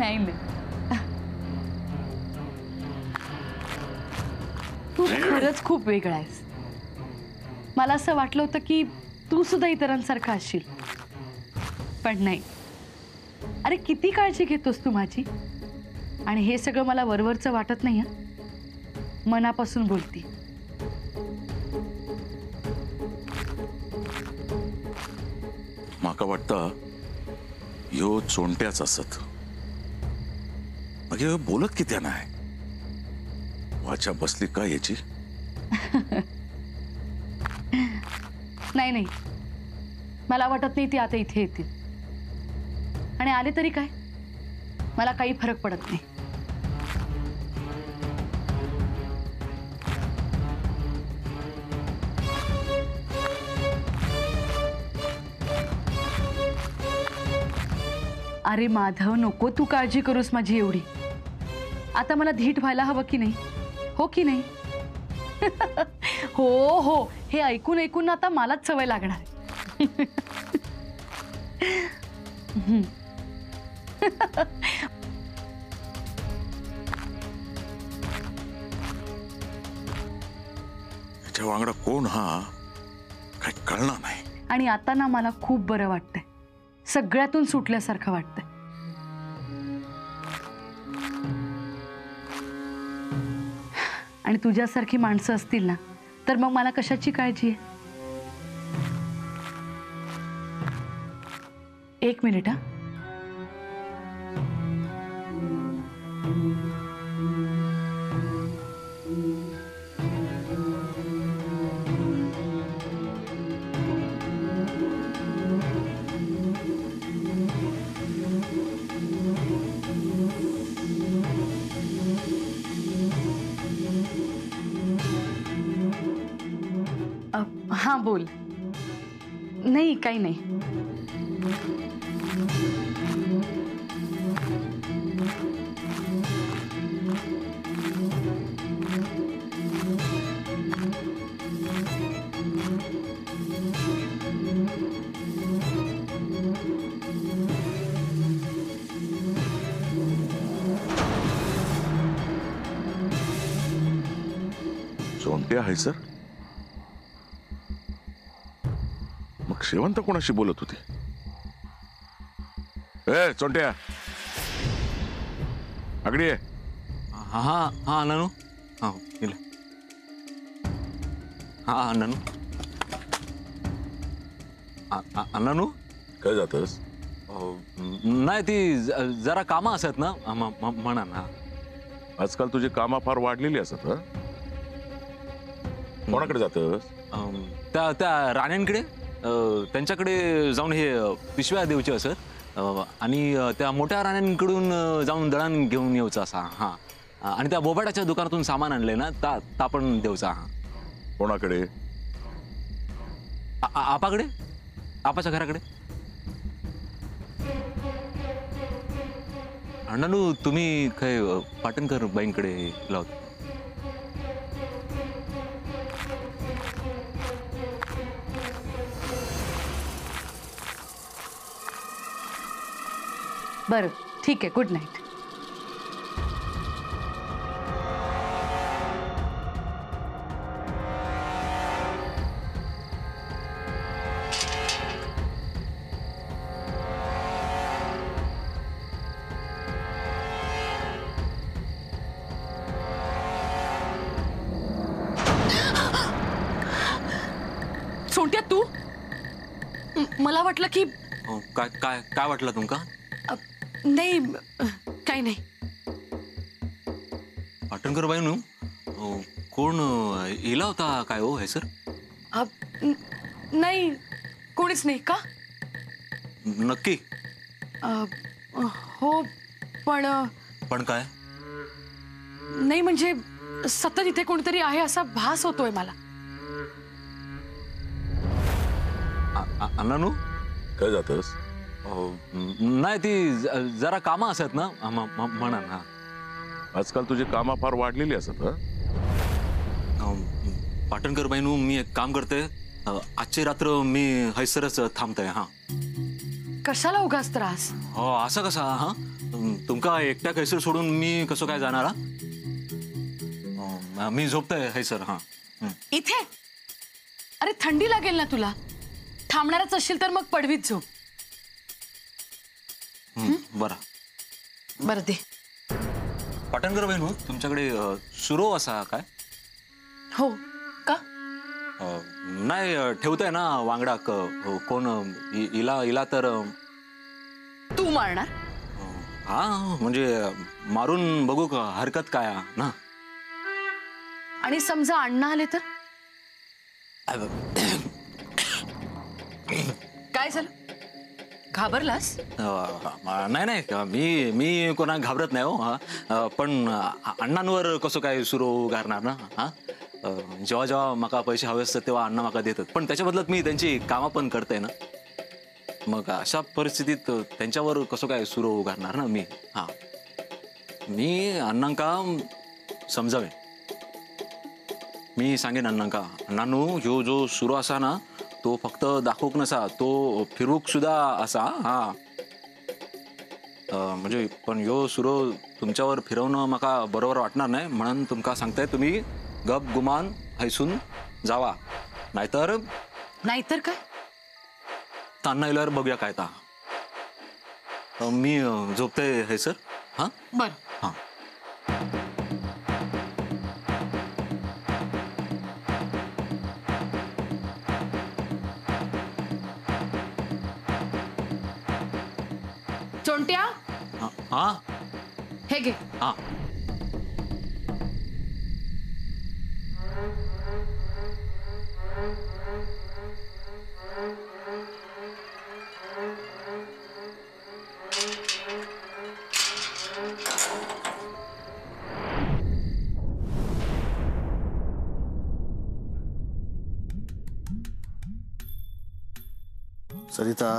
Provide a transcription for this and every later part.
नाही ना, तू खरंच खूप वेगळा आहेस. मला असं वाटलं होतं की तू सुद्धा इतरांसारखा असशील, पण नाही. अरे किती काळजी घेतोस तू माझी. आणि हे सगळं मला वरवरचं वाटत नाही हं, मनापासून बोलती. माका वाटतं ह्यो चोंट्याच असत. मग बोलत किती नाही. वाचा बसली का याची. नाही नाही, मला वाटत नाही ती आता इथे येतील. आणि आले तरी काय, मला काही फरक पडत नाही. अरे माधव, नको तू काळजी करूस माझी एवढी. आता मला धीट व्हायला हवं की नाही, हो की नाही? हो हो, हे ऐकून ऐकून आता मलाच सवय लागणार. त्याच्या वांगडा कोण हा काय कळणार नाही. आणि आता ना मला खूप बरं वाटतंय, सगळ्यातून सुटल्यासारखं वाटतंय. आणि तुझ्यासारखी माणसं असतील ना, तर मग मला कशाची काळजी आहे. एक मिनिट हा. हाँ बोल. नहीं, काही नाही. चोंट्या आहे सर. मग शेवंत कोणाशी बोलत होती. ए चोंट्या, अगडी ये. हा हा हा नानू. हा गेले. हा नानू. नानू काय जातस. नाही ती जरा कामं असत ना म्हणा ना. आजकाल तुझी कामा फार वाढलेली असत. कोणाकडे जातस. त्या त्या राण्यांकडे, त्यांच्याकडे जाऊन हे पिशव्या देऊचे असत. आणि त्या मोठ्या राण्यांकडून जाऊन दळण घेऊन येऊचा असा. हा. आणि त्या बोबाटाच्या दुकानातून सामान आणले ना, ता पण देऊचा. हा. कोणाकडे. आपाकडे, आपाच्या घराकडे. अण्णानू तुम्ही काय पाटणकर बाईंकडे लावत. बरं ठीक आहे, गुड नाईट. सोंट्या तू, मला वाटलं की. काय काय काय वाटलं तुमका. नाही, काही नाही. पाटणकर बाईनू कोण इला होता काय हो हे सर. नाही, कोणीच नाही. का. नक्की. हो पण. पण काय. नाही म्हणजे सतत इथे कोणतरी आहे असा भास होतोय मला. अण्णानू काय जातस. नाही ती जरा कामं असत ना म्हणा ना. आजकाल तुझी कामा फार वाढलेली असत. पाटणकर बाईनू मी एक काम करते. आजची रात्र मी हैसरच थांबतोय. हा. कशाला उगाच त्रास. हो असं कसा. हा तुमका एकट्या हैसर सोडून मी कसं काय जाणार? मी झोपतोय हैसर. हा. इथे? अरे थंडी लागेल ना तुला. थांबणारच असशील तर मग पडवीत झोप. बरं दे. पाटणकर बहीण, तुमच्याकडे सुरो असा काय? हो का? नाही ठेवताय ना वांगडा कोण इला तर तू मारणार? हा म्हणजे मारून बघू का, हरकत काय ना. आणि समजा अण्णा आले तर? काय झालं? घाबरलास? नाही नाही, मी कोणा घाबरत नाही हो. पण अण्णांवर कसं काय सुरू घालणार ना. हा जेव्हा जेव्हा माका पैसे हवे असतात तेव्हा अण्णा माका देतात, पण त्याच्या बदल्यात मी त्यांची कामं पण करते ना. मग अशा परिस्थितीत त्यांच्यावर कसं काय सुरू घालणार ना मी. हा मी अण्णांका समजावे. मी सांगेन अण्णांका, अण्णांनो ह्यो जो सुरू असा ना तो फक्त दाखवूक नसा, तो फिरूक सुद्धा असा. हा म्हणजे पण ह्यो सुरू तुमच्यावर फिरवणं माका बरोबर वाटणार नाही, म्हणून तुमका सांगताय तुम्ही गप गुमान हैसून जावा. नाहीतर काय? तान्हा इल्यावर बघूया काय ता. मी झोपते हैसर. हा बर. हा. चोंट्या, हा हे घे. हा. सरिता,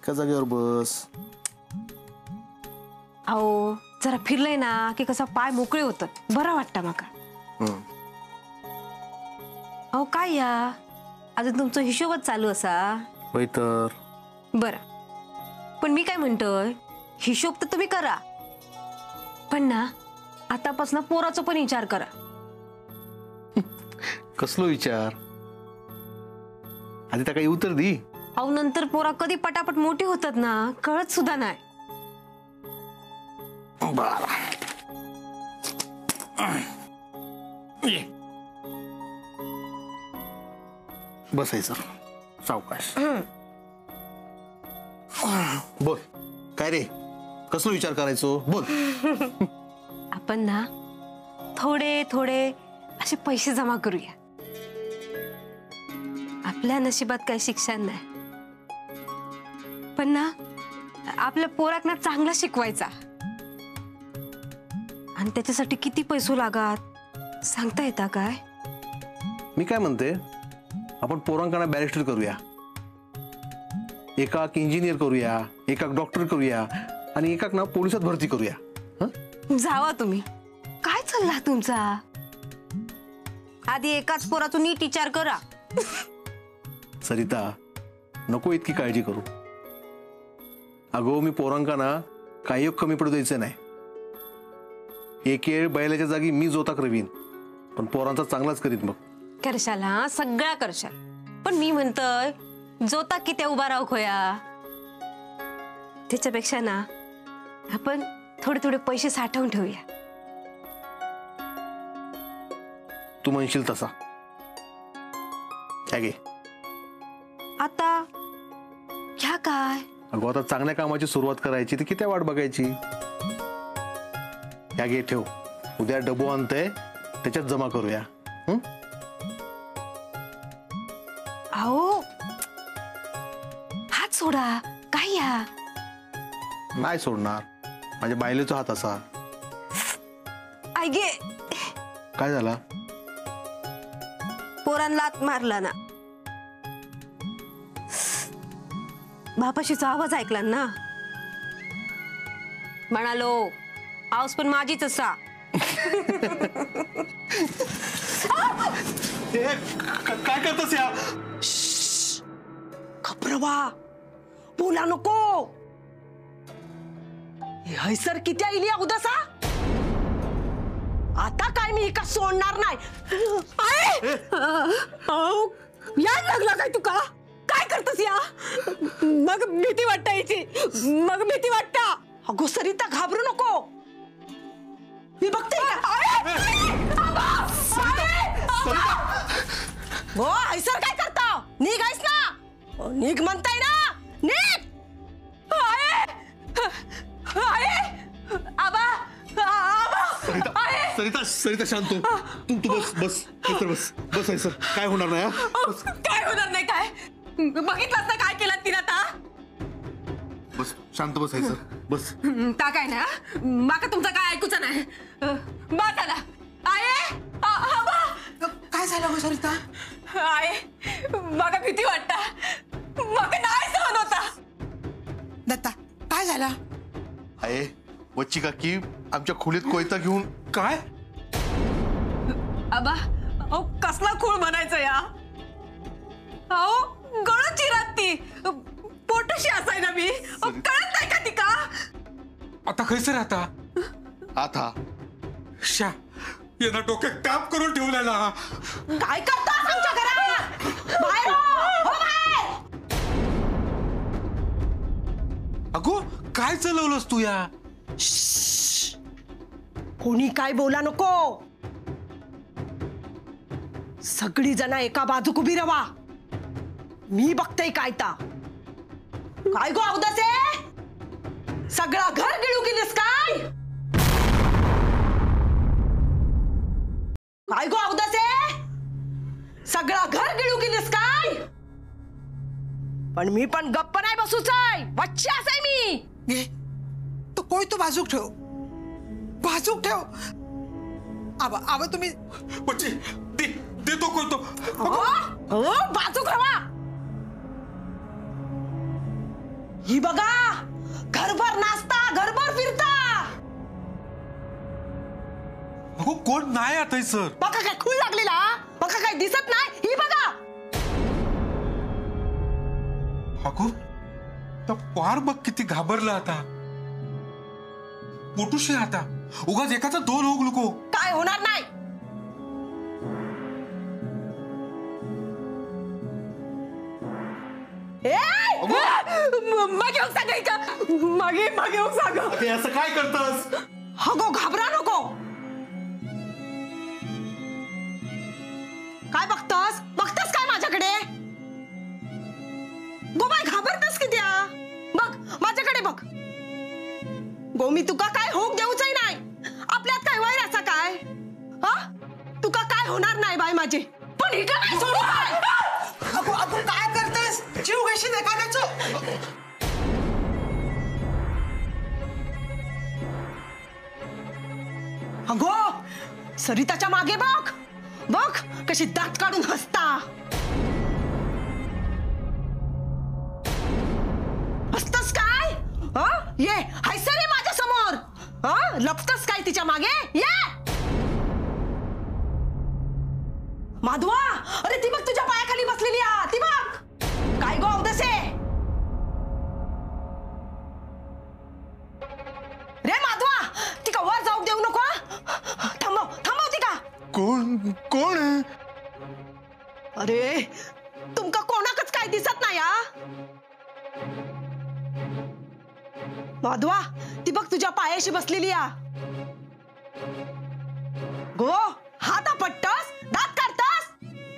का जागेवर बस. अहो जरा फिरलंय ना की कसं पाय मोकळे होतात, बरं वाटतं माका. अहो काय या अजून तुमचा हिशोबच चालू असा? होय तर. बरं, पण मी काय म्हणतोय, हिशोब तर तुम्ही करा, पण ना आतापासून पोराचा पण विचार करा. कसलो विचार? आधी त्या काही उत्तर दी. अहो नंतर पोरा कधी पटापट मोठी होतात ना, कळत सुद्धा नाही. बसायचं सावकाश. बोल काय रे, कसलो विचार करायचो बोल. आपण ना थोडे थोडे असे पैसे जमा करूया. आपल्या नशिबात काही शिक्षण नाही, पण ना आपल्या पोराक ना चांगला शिकवायचा, आणि त्याच्यासाठी किती पैसे लागात सांगता येता काय? मी काय म्हणते, आपण पोरांकडे बॅरिस्टर करूया, एकाक इंजिनियर करूया, एकाक डॉक्टर करूया, आणि एकाक ना पोलिसात भरती करूया. जावा तुम्ही, काय चालला तुमचा? आधी एकाच पोरातून नीट विचार करा. सरिता, नको इतकी काळजी करू. अगो मी पोरांकांना काही कमी पडू द्यायचं नाही. एक वेळ बैलाच्या जागी मी जोताक रवीन, पण पोरांचा चांगलाच करीत. मग करशाल, हा सगळा करशाल, पण मी म्हणतोय जोता किती उभा राहू खोया. त्याच्यापेक्षा ना आपण थोडे थोडे पैसे साठवून ठेवूया. तू म्हणशील तसा. काय घे आता ह्या काय? अगो आता चांगल्या कामाची सुरुवात करायची तर किती वाट बघायची. ह्या घे ठेव, उद्या डबो आणतंय त्याच्यात जमा करूया. अहो हात सोडा. काय या? नाही सोडणार, माझ्या बायलेचा हात असा. आई गे, काय झाला? पोरांना लात मारला ना. बापाशीचा आवाज ऐकला ना, म्हणालो आवाज पण माझीच असा. काय करतस या? खबरवा, बोला नको. हैसर किती आईली उदासा आता काय मी का सोडणार नाही याद लागला काय तुका काय करतस या मग भीती वाटायची मग भीती वाटता अगो सरिता घाबरू नको मी बघते हो हैसर काय करता निघ आहेस ना निघ म्हणताय ना निघ आबा सरिता सरिता शांत हो. तू बस बस हैसर बस बस हैसर काय होणार नाही हा? बस. काय होणार नाही काय बघितलंस ना काय केलं तिला आता बस शांत बस हैसर बस ता काय ना माका तुमचं काय ऐकूच नाही बा झाला आये काय झालं हो सरिता आये माका भीती वाटता माका नाही सहन होता दत्ता काय झाला आहे वच्ची काकी आमच्या खोलीत कोयता घेऊन काय आबा अहो कसला खूळ म्हणायचं या अहो गळ चिरात ती पोटशी असाय ना मी कळत नाही का ती का आता खैसर आता आता शा यांना डोक्यात ताप करून ठेवलेला काय करता आमच्या घरात बाहेर हो बाहेर अगो काय चालवलंस तू या कोणी काय बोला नको सगळी जण एका बाजूक उभी रवा मी बघते काय ता काय गो अवदासे सगळा घर गिळू गेलीस काय काय गो अवदासे सगळा घर गिळू गेलीस काय पण मी पण गप्प नाही बसूच आहे बच्ची असाय मी तो कोई तो बाजूक ठेव आबा आबा तुम्ही बच्ची दे तो कोणतो हो बाजूक रवा ही बघा घरभर नाचता घरभर फिरता अगो कोण नाही आता सर बघा काय खूळ लागलेला बघा काय दिसत नाही ही बघा अगो तर पार बघ किती घाबरला आता पोटूशी आता उगाच एकाचा दोन होऊ नको काय होणार नाही मागे होऊन सांगाय का मागे होऊन सांग ते असं काय करतस हगो घाबरा नको काय बघतस काय माझ्याकडे गोबाई घाबरतस किती बघ माझ्याकडे बघ गो मी तुका काय होक देऊच नाही आपल्यात काय वैर असा काय हा तुका काय होणार नाही बाई माझे पण इकडे नाही सोडू काय अगो अगो काय करतेस जीव घेशील एखाद्याचो अगो सरिताच्या मागे बघ बघ कशी दात काढून हसता हसतस काय ये हैसर आहे माझ्या समोर लपतस काय तिच्या मागे ये माधवा अरे ती बघ तुझ्या पायाखाली बसलेली ती बघ काय गो अवदसे रे माधवा ती का वर जाऊ देऊ नको थांबव ती का कोण आहे अरे तुमका कोणाकच काय दिसत नाही माधवा ती बघ तुझ्या पायाशी बसलेली गो हात आपटतस दात काढतस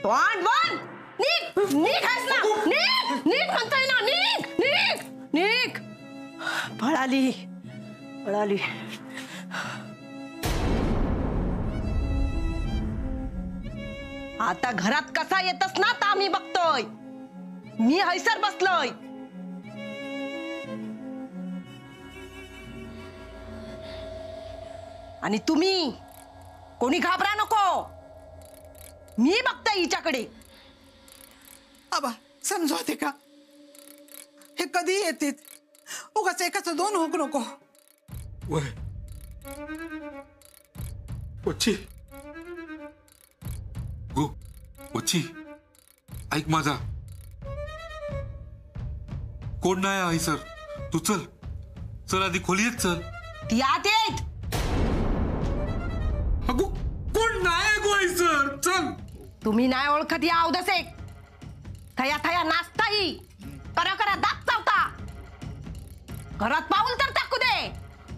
तोंड बंद नीट आहेस ना नीट म्हणतोय ना नीट पळाली आता घरात कसा येतस ना ता मी बघतोय मी हैसर बसलोय आणि तुम्ही कोणी घाबरा नको मी बघते हिच्याकडे आबा समजवते का हे कधी येते उगाच एकाचं दोन होक नको वय बच्ची गो बच्ची ऐक माझा कोण नाही आहे सर तू चल आधी खोलीत चल ती आत येत. अगो कोण नाही गो सर चल. तुम्ही नाही ओळखत या अवदसे. थया थया नाचताही करा करा दात चावता. घरात पाऊल तर टाकू दे.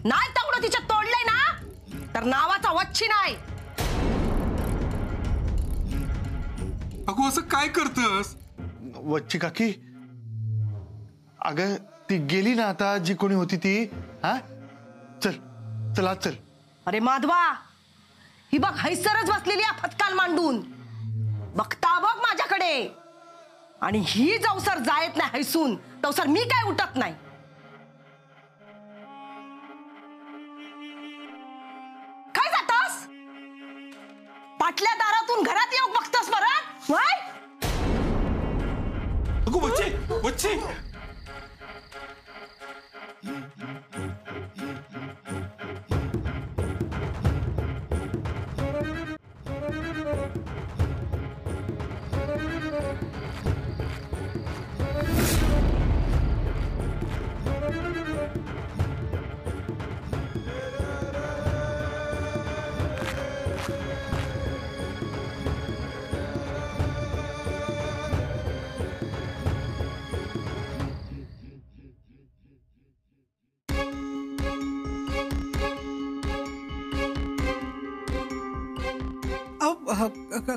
नाही तेवढं तिच्या तोडलंय ना तर नावाचा वच्छी नाही. अगो असं काय करतस? वच्ची काकी, अगं ती गेली ना आता, जी कोणी होती ती. हा चल चल आज चल. अरे माधवा, ही बघ हैसरच बसलेली आहे फटकाल मांडून. बघता बघ माझ्याकडे. आणि ही जवसर जायत नाही हैसून तवसर मी काय उठत नाही. काय जातस? पाटल्या दारातून घरात येऊ बघतस परत वय? अगो बच्चे बच्चे.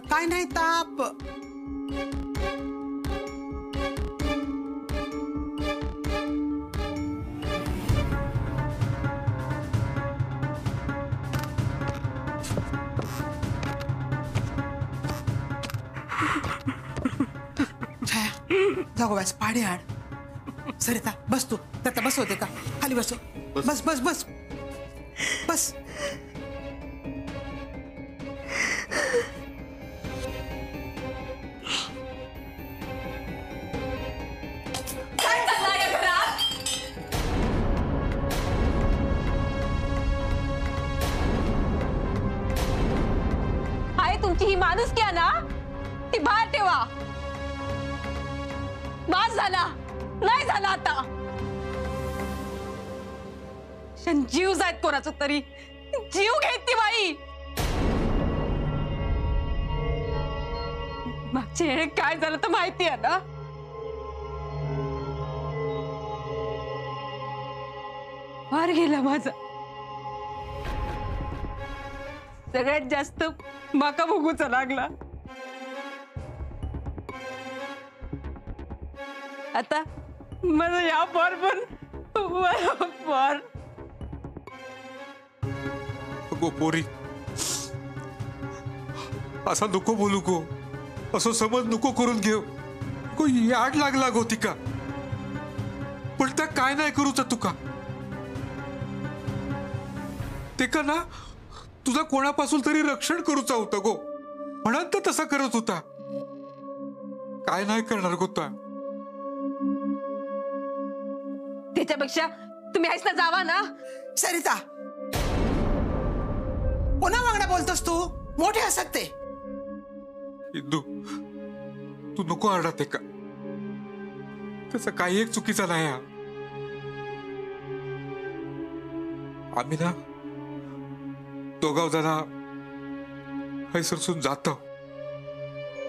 काय नाही ताप. छाया जागो बस पाडी आड. सरिता बस तू. त्याचा बसवते का? खाली बसव. बस बस बस बस. तुमची ही माणूस क्या ना ती बाहेर ठेवा. बास झाला. नाही झाला आता. जीव जायत कोणाचं तरी. जीव घेत ती बाई. मागच्या वेळी काय झालं तर माहिती आहे ना. फार गेला माझा. सगळ्यात जास्त माका भोगूचा लागला. आता मला या पार पण पार. गो पोरी असा नको बोलू गो. असं समज नको करून घेऊ गो. याड लागला गो तिका. पण त्या काय नाही करूचा तुका. ते का ना तुझा कोणापासून तरी रक्षण करूचा होता गो. म्हणून तर तसा करत होता. काय नाही करणार गोता. त्याच्यापेक्षा तुम्ही आहेस ना जावा ना. सरिता कोणा वांगडा बोलतोस तू? मोठे असत ते. इंदू तू नको आरडा ते का. त्याचा काही एक चुकीचा नाही. आम्ही ना दोघाव जणा हैसरसून जातो.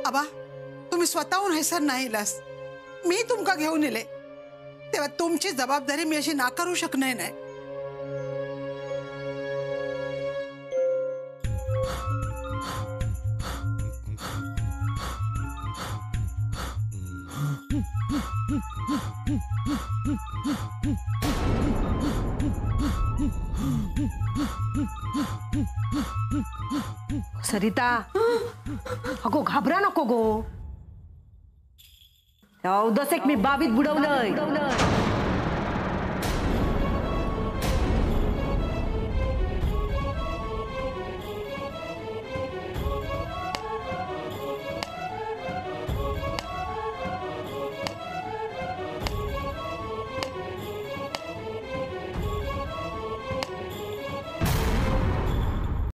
आबा तुम्ही स्वतःहून हैसर नाही इलास. मी तुमका घेऊन येले तेव्हा तुमची जबाबदारी मी अशी नाकारू शकणार नाही. सरिता अगो घाबरा नको गो. अवदस एक मी बाबीत बुडवलंय.